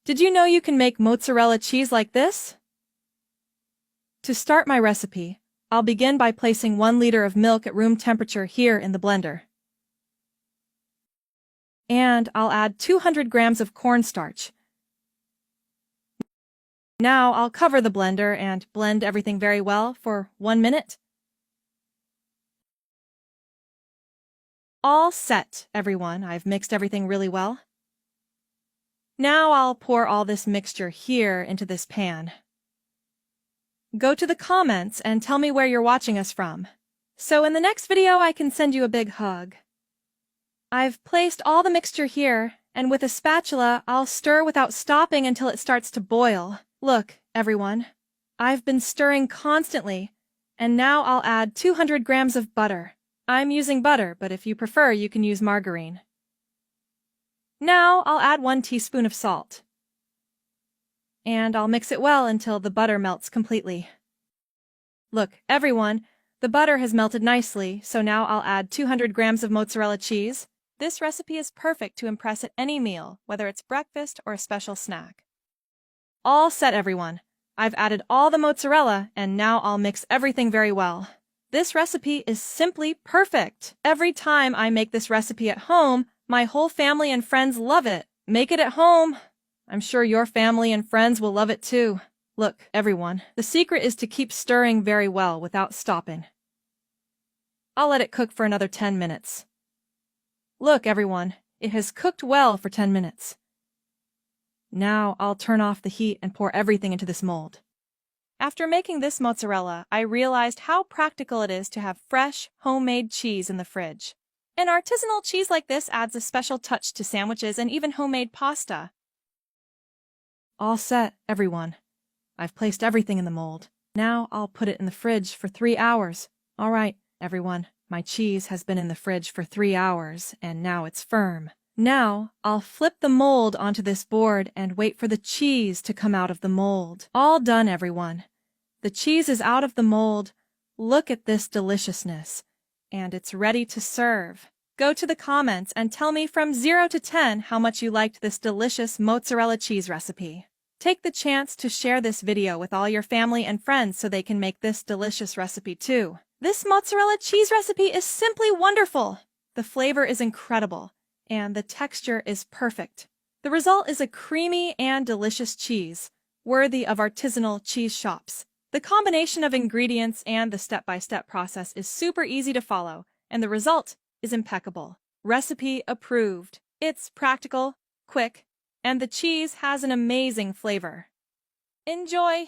Did you know you can make mozzarella cheese like this? To start my recipe, I'll begin by placing 1 liter of milk at room temperature here in the blender. And I'll add 200 grams of cornstarch. Now I'll cover the blender and blend everything very well for 1 minute. All set, everyone. I've mixed everything really well. Now I'll pour all this mixture here into this pan. Go to the comments and tell me where you're watching us from, so in the next video I can send you a big hug. I've placed all the mixture here, and with a spatula I'll stir without stopping until it starts to boil. Look, everyone, I've been stirring constantly, and now I'll add 200 grams of butter. I'm using butter, but if you prefer, you can use margarine. Now I'll add 1 teaspoon of salt. And I'll mix it well until the butter melts completely. Look, everyone, the butter has melted nicely, so now I'll add 200 grams of mozzarella cheese. This recipe is perfect to impress at any meal, whether it's breakfast or a special snack. All set, everyone. I've added all the mozzarella, and now I'll mix everything very well. This recipe is simply perfect. Every time I make this recipe at home, my whole family and friends love it. Make it at home. I'm sure your family and friends will love it too. Look, everyone, the secret is to keep stirring very well without stopping. I'll let it cook for another 10 minutes. Look, everyone, it has cooked well for 10 minutes. Now I'll turn off the heat and pour everything into this mold. After making this mozzarella, I realized how practical it is to have fresh, homemade cheese in the fridge. An artisanal cheese like this adds a special touch to sandwiches and even homemade pasta. All set, everyone. I've placed everything in the mold. Now I'll put it in the fridge for 3 hours. All right, everyone, my cheese has been in the fridge for 3 hours, and now it's firm. Now I'll flip the mold onto this board and wait for the cheese to come out of the mold. All done, everyone. The cheese is out of the mold. Look at this deliciousness. And it's ready to serve. Go to the comments and tell me from 0 to 10 how much you liked this delicious mozzarella cheese recipe. Take the chance to share this video with all your family and friends so they can make this delicious recipe too. This mozzarella cheese recipe is simply wonderful. The flavor is incredible, and the texture is perfect. The result is a creamy and delicious cheese, worthy of artisanal cheese shops. The combination of ingredients and the step-by-step process is super easy to follow, and the result is impeccable. Recipe approved. It's practical, quick, and the cheese has an amazing flavor. Enjoy!